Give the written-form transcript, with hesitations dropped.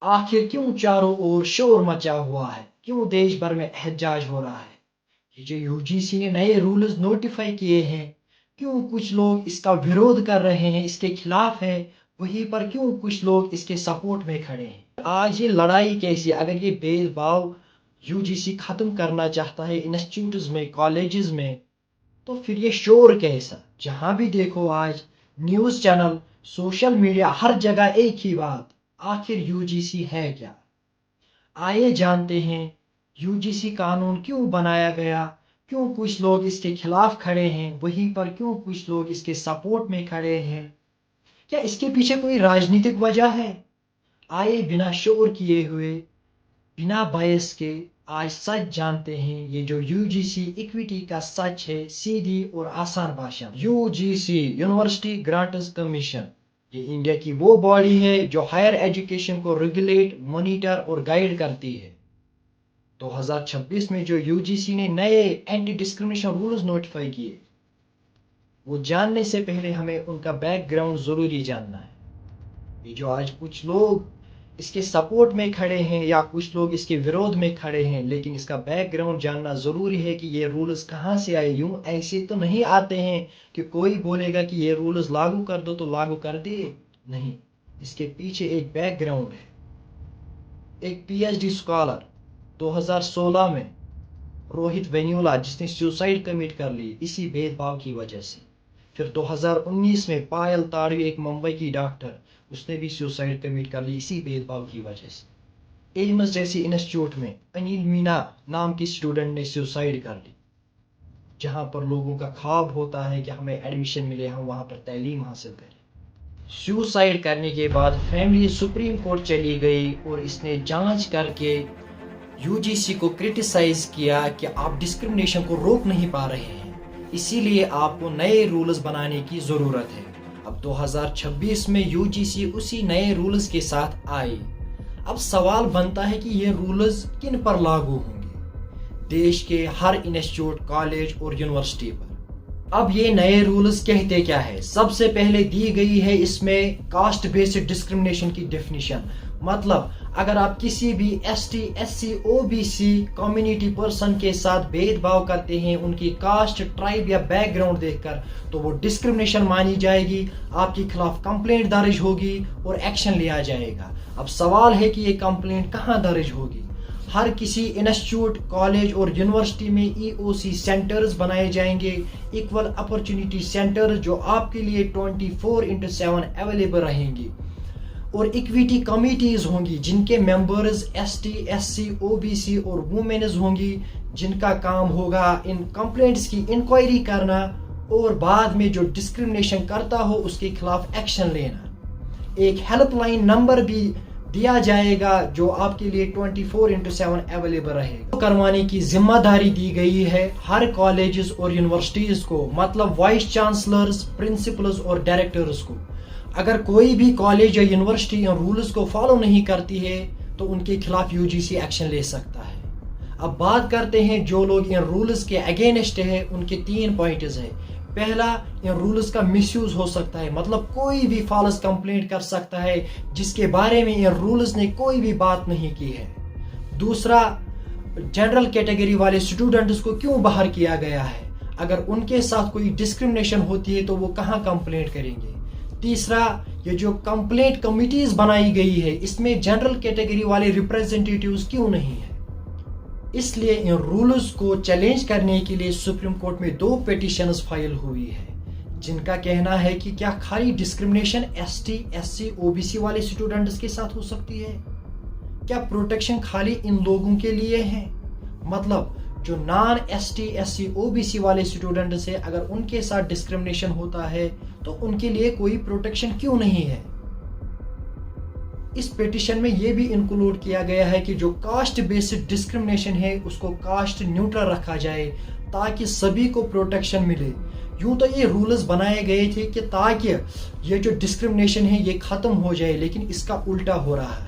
आखिर क्यों चारों ओर शोर मचा हुआ है? क्यों देश भर में एहतजाज हो रहा है? ये जो यूजीसी ने नए रूल्स नोटिफाई किए हैं, क्यों कुछ लोग इसका विरोध कर रहे हैं, इसके खिलाफ है, वहीं पर क्यों कुछ लोग इसके सपोर्ट में खड़े हैं? आज ये लड़ाई कैसी? अगर ये भेदभाव यूजीसी खत्म करना चाहता है इंस्टीट्यूट्स में, कॉलेजेस में, तो फिर ये शोर कैसा? जहां भी देखो आज न्यूज़ चैनल, सोशल मीडिया, हर जगह एक ही बात, आखिर यूजीसी है क्या? आइए जानते हैं यूजीसी कानून क्यों बनाया गया, क्यों कुछ लोग इसके खिलाफ खड़े हैं, वहीं पर क्यों कुछ लोग इसके सपोर्ट में खड़े हैं। क्या इसके पीछे कोई राजनीतिक वजह है? आइए बिना शोर किए हुए, बिना बायस के आज सच जानते हैं। ये जो यूजीसी इक्विटी का सच है, सीधी और आसान भाषा। यूजीसी यूनिवर्सिटी ग्रांट्स कमीशन, ये इंडिया की वो बॉडी है जो हायर एजुकेशन को रेगुलेट, मॉनिटर और गाइड करती है। 2026 में जो यूजीसी ने नए एंटी डिस्क्रिमिनेशन रूल्स नोटिफाई किए, वो जानने से पहले हमें उनका बैकग्राउंड जरूरी जानना है। ये जो आज कुछ लोग इसके सपोर्ट में खड़े हैं या कुछ लोग इसके विरोध में खड़े हैं, लेकिन इसका बैकग्राउंड जानना ज़रूरी है कि ये रूल्स कहाँ से आए। यूं ऐसे तो नहीं आते हैं कि कोई बोलेगा कि ये रूल्स लागू कर दो तो लागू कर दिए, नहीं। इसके पीछे एक बैकग्राउंड है। एक पीएचडी स्कॉलर 2016 में रोहित वेन्युला, जिसने सुसाइड कमिट कर ली इसी भेदभाव की वजह से। फिर 2019 में पायल ताड़वी, एक मुंबई की डॉक्टर, उसने भी सुसाइड कमिट कर ली इसी भेदभाव की वजह से। एम्स जैसी इंस्टीट्यूट में अनिल मीना नाम की स्टूडेंट ने सुसाइड कर ली, जहां पर लोगों का ख्वाब होता है कि हमें एडमिशन मिले, हम वहां पर तालीम हासिल करें। सुसाइड करने के बाद फैमिली सुप्रीम कोर्ट चली गई और इसने जांच करके यूजीसी को क्रिटिसाइज किया कि आप डिस्क्रिमिनेशन को रोक नहीं पा रहे हैं, इसीलिए आपको नए रूल्स बनाने की ज़रूरत है। अब 2026 में यूजीसी उसी नए रूल्स के साथ आई। अब सवाल बनता है कि ये रूल्स किन पर लागू होंगे? देश के हर इंस्टीट्यूट, कॉलेज और यूनिवर्सिटी पर। अब ये नए रूल्स कहते क्या है? सबसे पहले दी गई है इसमें कास्ट बेस्ड डिस्क्रिमिनेशन की डेफिनेशन। मतलब अगर आप किसी भी ST, SC, OBC community person के साथ भेदभाव करते हैं उनकी कास्ट, ट्राइब या बैकग्राउंड देखकर, तो वो डिस्क्रिमिनेशन मानी जाएगी, आपके खिलाफ कंप्लेंट दर्ज होगी और एक्शन लिया जाएगा। अब सवाल है कि ये कंप्लेंट कहाँ दर्ज होगी? हर किसी इंस्टीट्यूट, कॉलेज और यूनिवर्सिटी में ईओसी सेंटर्स बनाए जाएंगे, इक्वल अपॉर्चुनिटी सेंटर, जो आपके लिए 24/7 अवेलेबल रहेंगी। और इक्विटी कमिटीज होंगी जिनके मेंबर्स एसटी, एससी, ओबीसी और वुमेन्स होंगी, जिनका काम होगा इन कंप्लेंट्स की इंक्वायरी करना और बाद में जो डिस्क्रिमिनेशन करता हो उसके खिलाफ एक्शन लेना। एक हेल्पलाइन नंबर भी दिया जाएगा जो आपके लिए 24/7 अवेलेबल रहेगा। करवाने की जिम्मेदारी दी गई है हर कॉलेजेस और यूनिवर्सिटीज को, मतलब वाइस चांसलर्स, प्रिंसिपल्स और डायरेक्टर्स को। अगर कोई भी कॉलेज या यूनिवर्सिटी इन रूल्स को फॉलो नहीं करती है तो उनके खिलाफ यूजीसी एक्शन ले सकता है। अब बात करते हैं जो लोग इन रूल्स के अगेंस्ट है, उनके 3 पॉइंट्स है। पहला, इन रूल्स का मिसयूज हो सकता है, मतलब कोई भी फॉल्स कंप्लेंट कर सकता है जिसके बारे में इन रूल्स ने कोई भी बात नहीं की है। दूसरा, जनरल कैटेगरी वाले स्टूडेंट्स को क्यों बाहर किया गया है? अगर उनके साथ कोई डिस्क्रिमिनेशन होती है तो वो कहाँ कंप्लेंट करेंगे? तीसरा, ये जो कंप्लेंट कमिटीज बनाई गई है इसमें जनरल कैटेगरी वाले रिप्रेजेंटेटिव्स क्यों नहीं है? इसलिए इन रूल्स को चैलेंज करने के लिए सुप्रीम कोर्ट में 2 पिटीशंस फाइल हुई है, जिनका कहना है कि क्या खाली डिस्क्रिमिनेशन एसटी, एससी, ओबीसी वाले स्टूडेंट्स के साथ हो सकती है? क्या प्रोटेक्शन खाली इन लोगों के लिए है? मतलब जो नॉन एसटी, एससी, ओबीसी वाले स्टूडेंट्स है, अगर उनके साथ डिस्क्रिमिनेशन होता है तो उनके लिए कोई प्रोटेक्शन क्यों नहीं है? इस पिटीशन में यह भी इंक्लूड किया गया है कि जो कास्ट बेस्ड डिस्क्रिमिनेशन है उसको कास्ट न्यूट्रल रखा जाए ताकि सभी को प्रोटेक्शन मिले। यूं तो ये रूल्स बनाए गए थे कि ताकि ये जो डिस्क्रिमिनेशन है ये खत्म हो जाए, लेकिन इसका उल्टा हो रहा है।